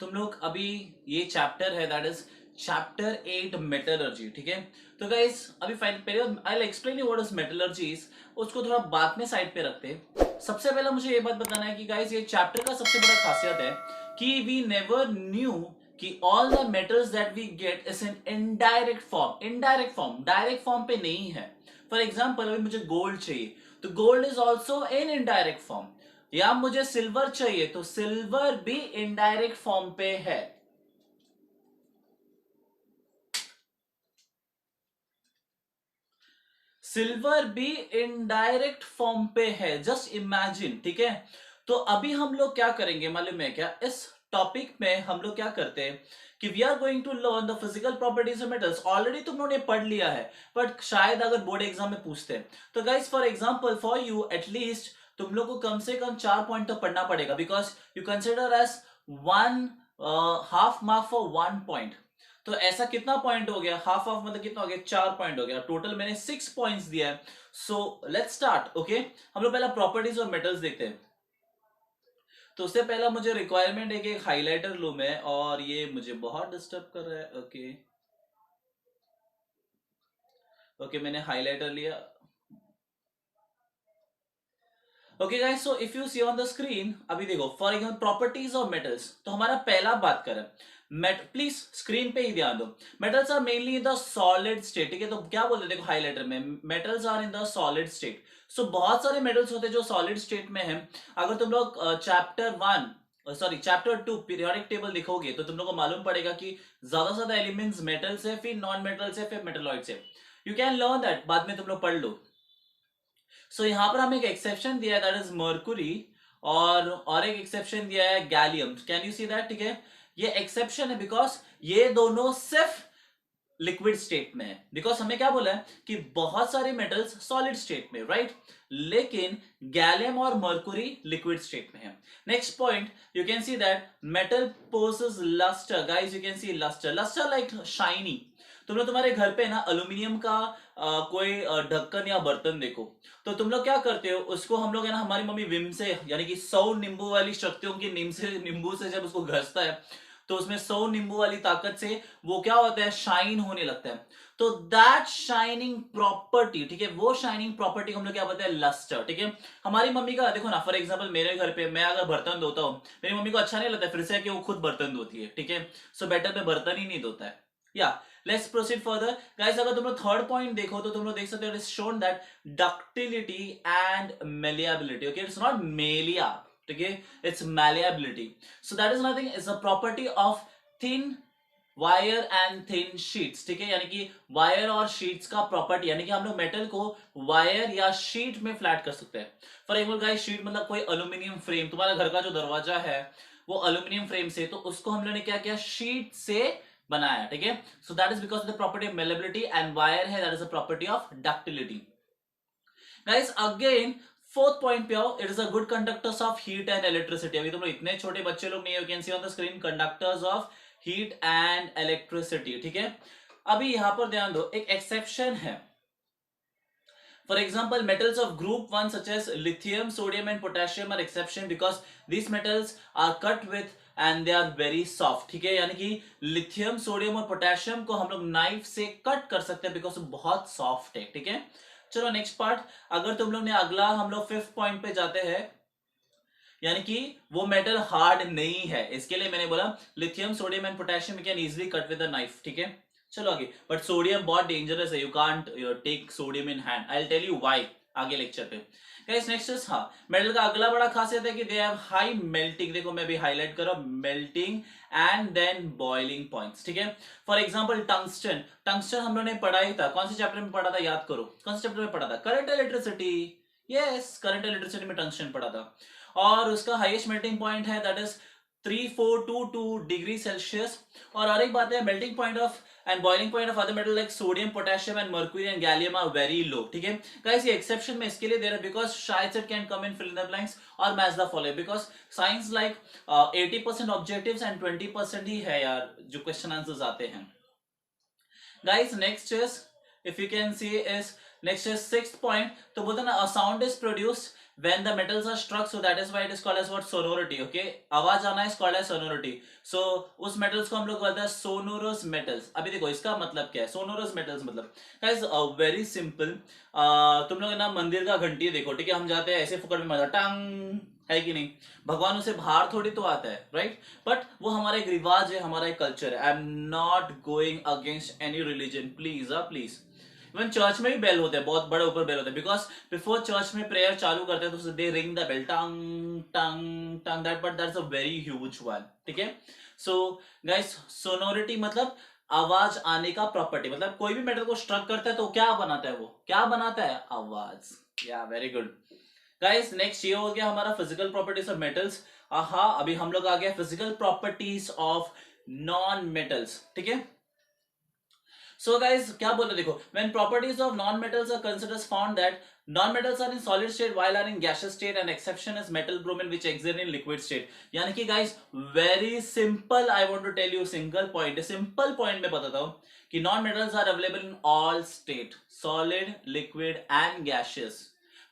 तुम लोग अभी ये चैप्टर है दैट इज चैप्टर 8 मेटलर्जी, ठीक है। तो गाइस अभी फाइन पहले I will explain you what is metallurgy, उसको थोड़ा बाद में साइड पे रखते हैं। सबसे पहले मुझे ये बात बताना है कि गाइस ये चैप्टर का सबसे बड़ा खासियत है कि वी नेवर न्यू कि all the metals that we get is in indirect form. Indirect form direct form पे नहीं है। फॉर एग्जाम्पल अभी मुझे गोल्ड चाहिए तो gold is also in indirect form, या मुझे सिल्वर चाहिए तो सिल्वर भी इनडायरेक्ट फॉर्म पे है। सिल्वर भी इनडायरेक्ट फॉर्म पे है, जस्ट इमेजिन, ठीक है। तो अभी हम लोग क्या करेंगे मालूम है क्या, इस टॉपिक में हम लोग क्या करते हैं कि we are going to learn the physical properties of metals. Already तुम लोगों ने पढ़ लिया है बट शायद अगर बोर्ड एग्जाम में पूछते हैं तो guys for example for you at least तुम लोग को कम से कम 4 पॉइंट तो पढ़ना पड़ेगा, because you consider as one half mark for 1 point. तो ऐसा कितना पॉइंट हो गया, हाफ हाफ मतलब कितना हो गया, 4 पॉइंट हो गया। टोटल मैंने 6 पॉइंट्स दिया है। So let's start. ओके, हम लोग पहला प्रॉपर्टीज और मेटल्स देखते हैं। तो उससे पहला मुझे रिक्वायरमेंट है कि एक हाइलाइटर लूं मैं, और ये मुझे बहुत डिस्टर्ब कर रहा है। ओके ओके, मैंने हाइलाइटर लिया। Okay guys, so if you see on the screen, अभी देखो for example properties of metals, तो हमारा पहला बात करें मेट, प्लीज स्क्रीन पे ही ध्यान दो। Metals are mainly in the solid state, ठीक है। तो क्या बोलते हैं देखो हाइलाइटर में, metals are in the solid state. So बहुत सारे मेटल्स होते हैं जो सॉलिड स्टेट में है। अगर तुम लोग चैप्टर 2 पीरियोडिक टेबल लिखोगे तो तुम लोग को मालूम पड़ेगा कि ज्यादा से ज्यादा एलिमेंट्स मेटल्स है, फिर नॉन मेटल्स है, फिर मेटलॉइड्स है। यू कैन लर्न दैट, बाद में तुम लोग पढ़ लो। सो यहां पर हमें एक एक्सेप्शन दिया है दैट इज मर्कुरी, और एक एक्सेप्शन दिया है gallium. Can you see that, ठीक है। ये एक्सेप्शन है बिकॉज ये दोनों सिर्फ लिक्विड स्टेट में है। बिकॉज हमें क्या बोला है कि बहुत सारे मेटल्स सॉलिड स्टेट में, राइट, लेकिन गैलियम और मर्कुरी लिक्विड स्टेट में है। Next point, you can see that metal possess lustre. Guys you can see lustre, lustre like shiny. तुम लोग तुम्हारे घर पे ना एल्यूमिनियम का कोई ढक्कन या बर्तन देखो, तो तुम लोग क्या करते हो, उसको हम लोग है ना, हमारी मम्मी विम से, यानी कि 100 नींबू वाली शक्तियों की नींबू से जब उसको घसता है तो उसमें 100 नींबू वाली ताकत से वो क्या होता है, शाइन होने लगता है। तो दैट शाइनिंग प्रॉपर्टी, ठीक है, वो शाइनिंग प्रॉपर्टी हम लोग क्या बोलते हैं, लस्टर, ठीक है। हमारी मम्मी का देखो ना, फॉर एग्जांपल मेरे घर पे मैं अगर बर्तन धोता हूँ, मेरी मम्मी को अच्छा नहीं लगता फिर से कि वो खुद बर्तन धोती है, ठीक है। सो बेटर पे बर्तन ही नहीं धोता है। या लेट्स प्रोसीड फर्दर गाइस। अगर तुम लोग थर्ड पॉइंट देखो तो तुम लोग देख सकते हो, it is shown that ductility and malleability. Okay, it's not mallea, ठीक है, it's malleability. So that is nothing, is a property of thin wire and thin sheets, ठीक है। यानी कि वायर और शीट्स का प्रॉपर्टी, यानी कि हम लोग मेटल को वायर या शीट में फ्लैट कर सकते हैं। फॉर एग्जाम्पल गाइस, शीट मतलब कोई एल्यूमिनियम फ्रेम, तुम्हारा घर का जो दरवाजा है वो एल्यूमिनियम फ्रेम से, तो उसको हम लोगों ने क्या किया, शीट से बनाया, ठीक है। So that is because of the property of malleability, and wire है that is a property of ductility. Guys again fourth point पे आओ, it is a good conductors of heat and electricity. अभी तुम लोग इतने छोटे बच्चे लोग नहीं, you can see on the screen conductors of heat and electricity, ठीक है। अभी यहां पर ध्यान दो, एक एक्सेप्शन है। For example, metals of group 1 such as lithium, sodium and potassium are exception because these metals are cut with and they are very soft, ठीक है। यानी कि लिथियम, सोडियम और पोटेशियम को हम लोग नाइफ से कट कर सकते हैं बिकॉज बहुत सॉफ्ट है, ठीक है। चलो नेक्स्ट पार्ट, अगर तुम लोग ने अगला, हम लोग फिफ्थ पॉइंट पे जाते हैं, यानी कि वो मेटल हार्ड नहीं है, इसके लिए मैंने बोला lithium, sodium and potassium can easily cut with a knife, ठीक है। चलो आगे, बट सोडियम बहुत डेंजरस है, you can't take sodium in hand, I will tell you why आगे लेक्चर पे। गाइस नेक्स्ट इज, हाँ, मेटल का अगला बड़ा खासियत है कि दे हैव हाई मेल्टिंग, देखो मैं भी हाईलाइट कर रहा हूं, melting and then boiling points, ठीक है। फॉर एग्जांपल टंगस्टन, टंगस्टन हम लोगों ने पढ़ा ही था, कौन से चैप्टर में पढ़ा था, याद करो, कौन से चैप्टर में पढ़ा था, current electricity. Yes, current electricity में टंगस्टन पढ़ा था, और उसका हाईएस्ट मेल्टिंग पॉइंट है दैट इज 3422 डिग्री सेल्सियस। और एक बात है, melting point of and boiling point of other metal like sodium, potassium and mercury and gallium are very low, ठीक है। गाइस ये एक्सेप्शन में इसके लिए दे रहा है बिकॉज शायद it can come in fill in the blanks और match the following, because science like 80% objectives and 20% ही है यार जो क्वेश्चन आंसर्स आते हैं। Guys next is, if you can see is, next is sixth point, तो बोलते ना, a sound is produced when the metals are struck, so that is why it is called as what, sonority. Okay, आवाज आना is called as sonority. So उस metals को हम लोग बोलते हैं sonorous metals. अभी देखो इसका मतलब क्या है sonorous metals, मतलब guys very simple. तुम लोग ना मंदिर का घंटी देखो, ठीक है, हम जाते हैं ऐसे फुकड़ में मारते टांग, है कि नहीं? भगवान उसे बाहर थोड़ी तो आता है, राइट? बट वो हमारा एक रिवाज है, हमारा एक कल्चर है. I am not going against any religion, please please. Even church में भी बेल होते हैं, बहुत बड़े ऊपर बेल होते हैं, बिकॉज बिफोर चर्च में प्रेयर चालू करते हैं तो दे रिंग द बेल, टंग टंग टंग, that, but that's a very huge one, ठीक है? सो गाइस, सोनोरिटी मतलब आवाज आने का प्रॉपर्टी, मतलब कोई भी मेटल को स्ट्रक करता है तो क्या बनाता है, वो क्या बनाता है, आवाज. या वेरी गुड गाइस. नेक्स्ट ये हो गया हमारा फिजिकल प्रॉपर्टीज ऑफ मेटल्स. आहा, अभी हम लोग आ गया physical properties of non metals, ठीक है? So guys, क्या बोलते देखो, when properties of non-metals are considered, found that non-metals are in solid state while are in gaseous state, and exception is metal bromine which exist in liquid state. यानी कि guys very simple, I want to tell you single point, simple point में बताता हूँ कि non-metals are available in all state, solid, liquid and gaseous,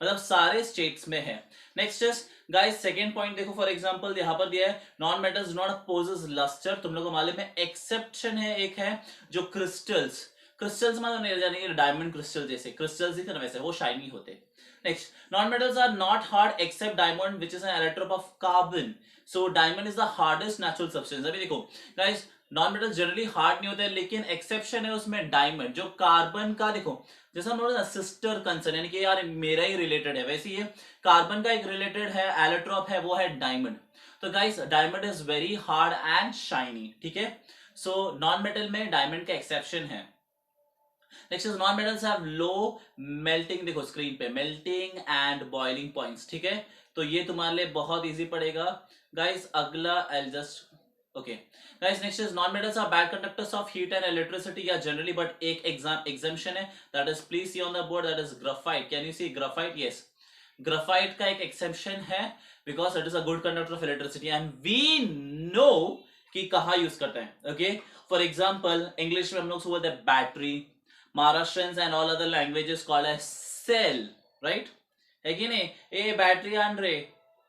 मतलब सारे states में है. Next is guys second point देखो, फॉर एग्जांपल यहां पर दिया है non metals do not possess lustre. तुम लोगों को मालूम है एक्सेप्शन है, एक है जो क्रिस्टल्स, क्रिस्टल्स मतलब नहीं जानेंगे डायमंड क्रिस्टल, जैसे क्रिस्टल्स ही थे ना वैसे वो शाइनी होते. Next, non metals are not hard except diamond which is an allotrope of carbon. So diamond is the hardest natural substance. अभी देखो guys, non metals generally hard नहीं होते, लेकिन एक्सेप्शन है उसमें डायमंड, जो कार्बन का देखो, जैसा हम बोल सिस्टर कंसर्न, यानी कि यार मेरा ही रिलेटेड है, वैसे ये कार्बन का एक रिलेटेड है एलोट्रॉप है, वो है डायमंड. तो guys diamond is very hard and shiny, ठीक है? सो नॉन मेटल में डायमंड का एक्सेप्शन है. Next is non metals have low melting, देखो स्क्रीन पे मेल्टिंग एंड बॉइलिंग पॉइंट्स, ठीक है? तो ये तुम्हारे लिए बहुत इजी पड़ेगा गाइस. अगला I just okay guys, next is non metals are bad conductors of heat and electricity, या जनरली, बट एक एग्जाम्पशन है, that is please see on the board, that is graphite. Can you see graphite? Yes, graphite का एक exception है because it is a good conductor of electricity, and we know कि कहाँ use करते हैं. Okay, for example English में हम लोग बोलते हैं battery, Maharashtrians and all other languages called as cell, right? है कि नहीं? ए बैटरी आन रहे,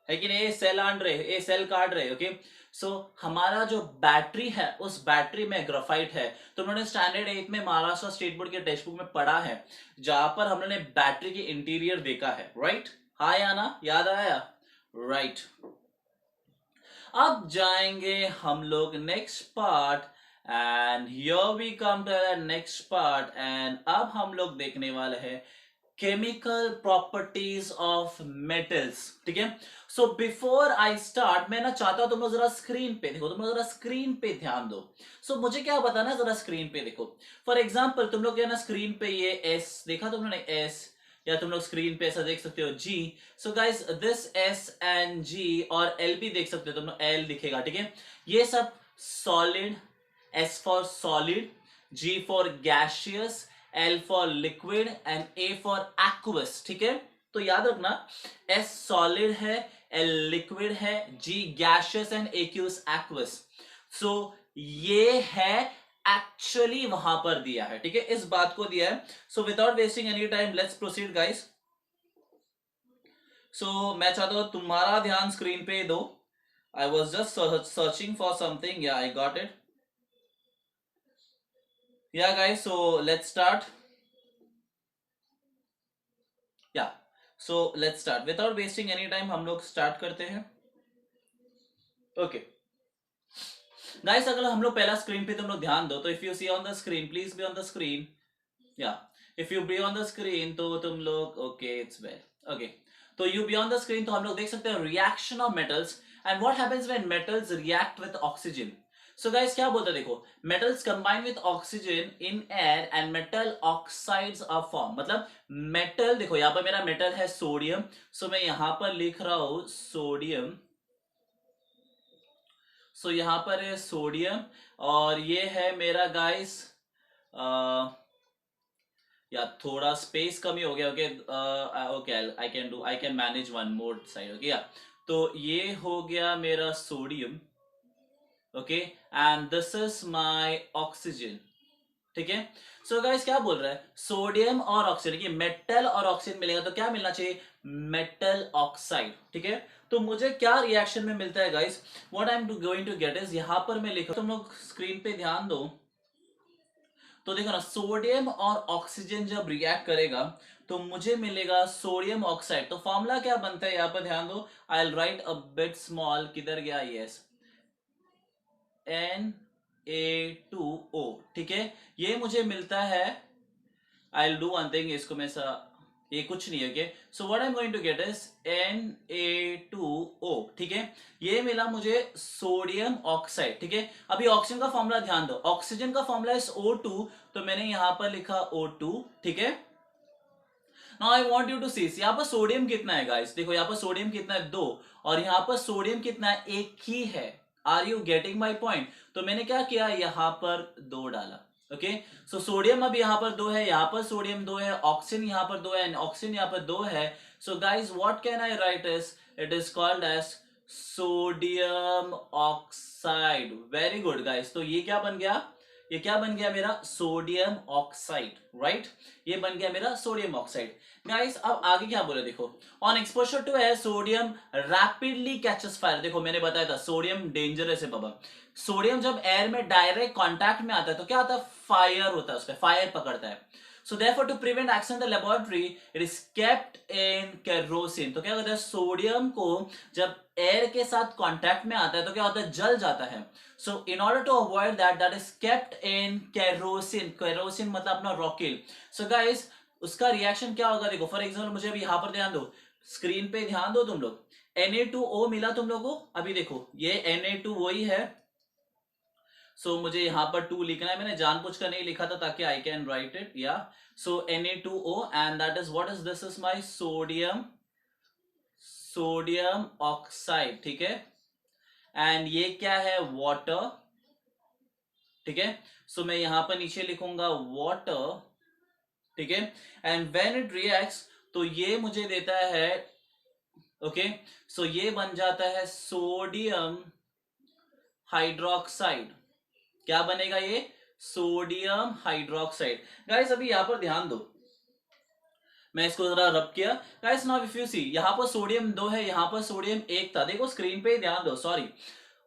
है कि नहीं? ए सेल आन रहे, ए सेल काट रहे. ओके, सो हमारा जो बैटरी है उस बैटरी में ग्राफाइट है. तो उन्होंने स्टैंडर्ड 8 में महाराष्ट्र स्टेट बोर्ड के टेक्स्ट बुक में पढ़ा है, जहां पर हमने बैटरी के इंटीरियर देखा है, राइट? हाँ या ना, याद आया? राइट. अब जाएंगे हम लोग next part, and here we come to the next part, and अब हम लोग देखने वाले हैं केमिकल प्रॉपर्टीज ऑफ मेटल्स, ठीक है? सो बिफोर आई स्टार्ट, मैं ना चाहता हूं तुम लोग जरा स्क्रीन पे देखो, तुम लोग जरा स्क्रीन पे ध्यान दो. सो मुझे क्या बताना है, जरा स्क्रीन पे देखो. फॉर एग्जाम्पल तुम लोग क्या ना स्क्रीन पे ये एस देखा तुमने, एस, या तुम लोग स्क्रीन पे ऐसा देख सकते हो G. So guys this S and G, और एल भी देख सकते हो तुम लोग, एल दिखेगा, ठीक है? ये सब solid, S for solid, G for gaseous, L for liquid and A for aqueous, ठीक है? तो याद रखना, S solid है, L liquid है, G gaseous and aqueous aqueous. So ये है एक्चुअली वहां पर दिया है, ठीक है? इस बात को दिया है. So without wasting any time, let's proceed guys. So मैं चाहता हूं तुम्हारा ध्यान स्क्रीन पे दो. I was just searching for something. Yeah, I got it. Yeah guys, so let's start. या so let's start without wasting any time, हम लोग स्टार्ट करते हैं. ओके गाइस, अगर हम लोग पहला स्क्रीन पे तुम लोग ध्यान दो, तो if you see on the screen, please be on the screen. या if you be on the screen तो तुम लोग ओके, इट्स वेल. ओके, तो you be on the screen, तो हम लोग देख सकते हैं reaction of metals and what happens when metals react with oxygen. So guys क्या बोलते हैं देखो, metals combine with oxygen in air and metal oxides are form. मतलब मेटल देखो, यहां पर मेरा मेटल है सोडियम, सो मैं यहां पर लिख रहा हूं सोडियम. सो यहां पर है सोडियम, और ये है मेरा गाइस, या थोड़ा स्पेस कमी हो गया. Okay okay, I can manage one more side. Okay, या तो ये हो गया मेरा sodium. Okay, and this is my oxygen. ठीक है। सो गाइस क्या बोल रहा है, सोडियम और ऑक्सीजन की मेटल और ऑक्सीजन मिलेगा तो क्या मिलना चाहिए, मेटल ऑक्साइड। ठीक है, तो मुझे क्या रिएक्शन में मिलता है guys, what I am going to get is, यहां पर मैं लिख रहा हूं, तुम लोग स्क्रीन पे ध्यान दो। तो देखो ना, सोडियम और ऑक्सीजन जब रिएक्ट करेगा तो मुझे मिलेगा सोडियम ऑक्साइड। तो फॉर्मूला क्या बनता है, यहां पर ध्यान दो, I will write a bit small, किधर गया, यस, Na2O। ठीक है, ये मुझे मिलता है, I will do one thing, इसको मैं ये कुछ नहीं है, okay. So what I am going to get is Na2O। ठीक है, ये मिला मुझे सोडियम ऑक्साइड। ठीक है, अभी ऑक्सीजन का फॉर्मूला ध्यान दो, ऑक्सीजन का फॉर्मूला इज O2, तो मैंने यहां पर लिखा O2। ठीक है, now I want you to see, यहाँ पर सोडियम कितना है गाइस, देखो यहाँ पर सोडियम कितना है, 2, और यहाँ पर सोडियम कितना है, एक ही है। Are you getting my point. तो मैंने क्या किया, यहाँ पर 2 डाला। ओके, सो सोडियम अब यहाँ पर 2 है, यहाँ पर सोडियम 2 है, ऑक्सीजन यहाँ पर 2 है, एंड ऑक्सीजन यहाँ पर 2 है। So guys what can I write is, it is called as sodium oxide. Very good guys, तो ये क्या बन गया, ये क्या बन गया मेरा, सोडियम ऑक्साइड, राइट। ये बन गया मेरा सोडियम ऑक्साइड। गाइस अब आगे क्या बोले, देखो, on exposure to air sodium rapidly catches fire. देखो मैंने बताया था सोडियम डेंजरस है बाबा। सोडियम जब एयर में डायरेक्ट कांटेक्ट में आता है तो क्या होता है, फायर होता है, उसका फायर पकड़ता है। So therefore to prevent action in the laboratory it is kept in kerosene. तो क्या होता है, सोडियम को जब एयर के साथ कांटेक्ट में आता है तो क्या होता है, जल जाता है। So in order to avoid that, that is kept in kerosene. Kerosene मतलब अपना रॉकेल। सो गाइस उसका रिएक्शन क्या होगा, देखो फॉर एग्जाम्पल मुझे अभी यहां पर ध्यान दो, स्क्रीन पे ध्यान दो तुम लोग, Na2O मिला तुम लोगों को, अभी देखो ये Na2 वही है। सो मुझे यहां पर 2 लिखना है, मैंने जानबूझकर नहीं लिखा था ताकि आई कैन राइट इट, या सो Na2O and that is what is this, is my sodium, sodium oxide. ठीक है, एंड ये क्या है, वाटर। ठीक है, सो मैं यहां पर नीचे लिखूंगा वाटर। ठीक है, एंड व्हेन इट रिएक्ट्स तो ये मुझे देता है, ओके, सो ये बन जाता है सोडियम हाइड्रोक्साइड। क्या बनेगा ये, सोडियम हाइड्रोक्साइड। गाइस अभी यहां पर ध्यान दो, मैं इसको जरा रब किया। गाइस नाउ इफ यू सी, यहां पर सोडियम 2 है, यहां पर सोडियम 1 था, देखो स्क्रीन पे ही ध्यान दो, सॉरी।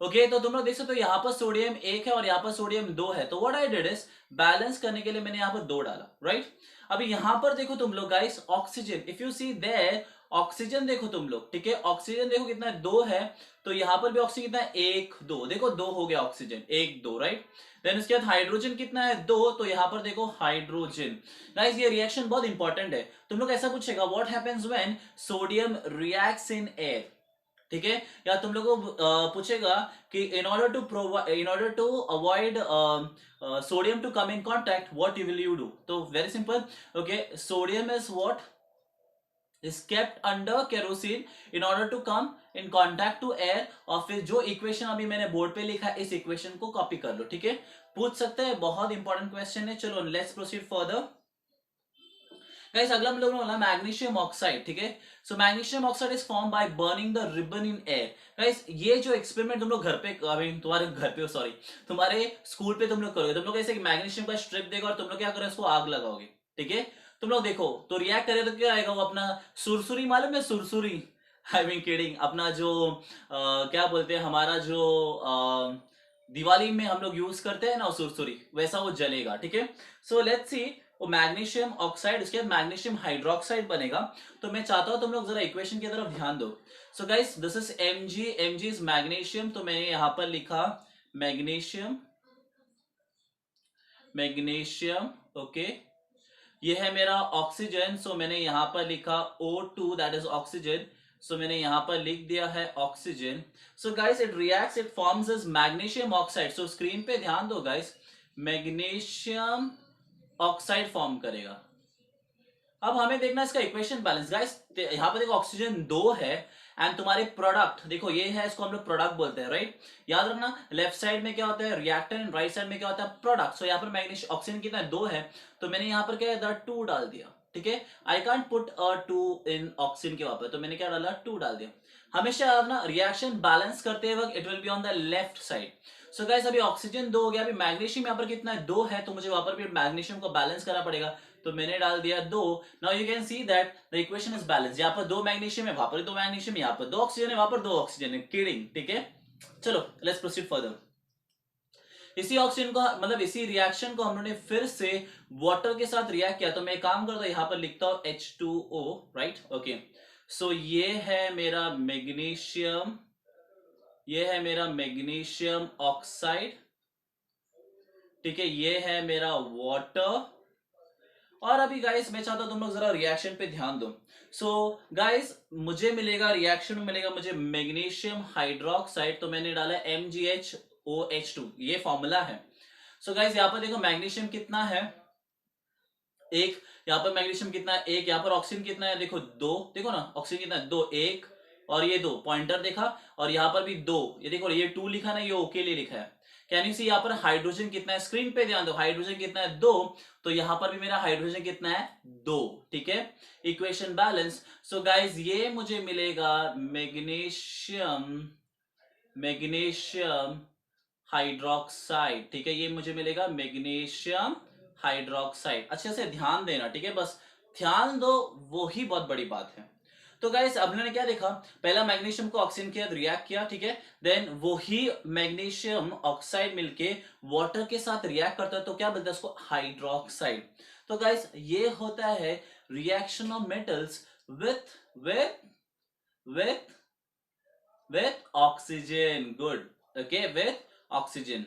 ओके, तो तुम लोग देख सकते हो यहाँ पर सोडियम 1 है और यहाँ पर सोडियम 2 है। तो what I did is, balance करने के लिए मैंने यहाँ पर 2 डाला, राइट। अभी यहाँ पर देखो तुम लोग guys, oxygen, if you see there, oxygen देखो तुम लोग, ठीक है, ऑक्सीजन देखो कितना है, 2 है। तो यहाँ पर भी ऑक्सीजन कितना है, 1 2, देखो 2 हो गया ऑक्सीजन, 1 2, राइट। देन उसके बाद हाइड्रोजन कितना है, 2, तो यहाँ पर देखो हाइड्रोजन। गाइस ये रिएक्शन बहुत इंपॉर्टेंट है, तुम लोग ऐसा पूछेगा, what happens when sodium reacts in air. ठीक है, या तुम लोगों को पूछेगा कि in order to avoid sodium to come in contact what you will you do. तो very simple, okay, sodium is what is kept under kerosene in order to come in contact to air। और फिर जो equation अभी मैंने board पे लिखा है इस इक्वेशन को कॉपी कर लो। ठीक है, पूछ सकते हैं, बहुत इंपॉर्टेंट क्वेश्चन है। चलो लेट्स प्रोसीड फर्दर। गाइस अगला हम लोग ने बोला मैग्नीशियम ऑक्साइड। ठीक है, so magnesium oxide is form by burning the ribbon in air. Guys ये जो एक्सपेरिमेंट तुम लोग घर पे, आई मीन तुम्हारे घर पे, सॉरी तुम्हारे स्कूल पे तुम लोग करोगे, तुम लोग ऐसे मैग्नीशियम का स्ट्रिप देगा और तुम लोग क्या करोगे, उसको आग लगाओगे। ठीक है, तुम लोग देखो तो रिएक्ट करे तो क्या आएगा, वो अपना सुरसुरी, मालूम है सुरसुरी, आई मीन किडिंग, अपना जो क्या बोलते हैं, हमारा जो दिवाली में हम लोग यूज करते हैं ना सुरसुरी, वैसा वो जलेगा। ठीक है, सो लेट्स सी, वो मैग्नीशियम ऑक्साइड, उसके बाद मैग्नीशियम हाइड्रोक्साइड बनेगा। तो मैं चाहता हूं तुम लोग जरा इक्वेशन की तरफ ध्यान दो। सो guys this is Mg, Mg is magnesium, तो मैंने यहां पर लिखा मैग्नीशियम, मैग्नीशियम, ओके। ये है मेरा ऑक्सीजन, सो मैंने यहां पर लिखा O2 दैट इज ऑक्सीजन। सो मैंने यहां पर लिख दिया है oxygen. So guys it reacts, it forms as magnesium oxide. So screen पे ध्यान दो गाइस, मैग्नीशियम ऑक्साइड फॉर्म करेगा। अब हमें देखना इसका इक्वेशन बैलेंस। गाइस यहां पर देखो ऑक्सीजन 2 है, एंड तुम्हारे प्रोडक्ट देखो ये है, इसको हम लोग प्रोडक्ट बोलते हैं, राइट। याद रखना लेफ्ट साइड में क्या होता है रिएक्टेंट, एंड राइट साइड में क्या होता है प्रोडक्ट। सो यहाँ पर मैग्नीशियम ऑक्सीजन कितना है, 2 है, तो मैंने यहाँ पर क्या है 2 डाल दिया। ठीक है, I can't put 2 in oxygen के वहां, तो मैंने क्या डाला 2 डाल दिया। हमेशा ना रिएक्शन बैलेंस करते वक्त it will be on the left side. So guys अभी ऑक्सीजन 2 हो गया, अभी मैग्नीशियम यहाँ पर कितना है, 2 है, तो मुझे वहां पर भी मैग्नीशियम को बैलेंस करना पड़ेगा, तो मैंने डाल दिया 2। Now you can see that the equation is balance, यहाँ पर 2 मैग्नीशियम है, वहां पर 2 मैग्नीशियम, यहाँ पर 2 ऑक्सीजन है, वहां पर 2 ऑक्सीजन है, किडिंग, ठीक है। चलो लेट्स प्रोसीड फर्दर। इसी ऑक्सीजन को मतलब इसी रिएक्शन को हम लोगों ने फिर से वाटर के साथ रिएक्ट किया, तो मैं एक काम करता हूं, यहां पर लिखता हूं H2O, राइट, ओके। सो ये है मेरा मैग्नीशियम, ये है मेरा मैग्नीशियम ऑक्साइड, ठीक है, ये है मेरा वाटर। और अभी गाइस मैं चाहता हूं तुम लोग जरा रिएक्शन पे ध्यान दो। सो गाइस मुझे मिलेगा, रिएक्शन में मिलेगा मुझे मैग्नीशियम हाइड्रोक्साइड, तो मैंने डाला MgHOH2, ये फॉर्मूला है। सो गाइस यहाँ पर देखो मैग्नीशियम कितना है, एक, यहाँ पर मैग्नीशियम कितना है, एक, यहाँ पर ऑक्सीजन कितना है, देखो 2, देखो ना ऑक्सीजन कितना है, 2, 1, और ये 2 पॉइंटर देखा, और यहाँ पर भी 2, ये देखो ये 2 लिखा ना, ये O के लिए लिखा है। कैन यू सी यहाँ पर हाइड्रोजन कितना है, स्क्रीन पे ध्यान दो, हाइड्रोजन कितना है, 2, तो यहाँ पर भी मेरा हाइड्रोजन कितना है, 2, ठीक है, इक्वेशन बैलेंस। सो गाइज ये मुझे मिलेगा मैग्नीशियम, मैग्नीशियम हाइड्रोक्साइड, ठीक है, ये मुझे मिलेगा मैग्नीशियम हाइड्रोक्साइड। अच्छे से ध्यान देना, ठीक है, बस ध्यान दो, वो ही बहुत बड़ी बात है। तो गाइस अब हमने क्या देखा, पहला मैग्नीशियम को ऑक्सीजन के साथ रिएक्ट किया, ठीक है, देन वो ही मैग्नीशियम ऑक्साइड मिलके वाटर के साथ रिएक्ट करता है, तो क्या बोलते हैं उसको, हाइड्रोक्साइड। तो गाइस ये होता है reaction of metals with with with with oxygen, good, okay, with oxygen.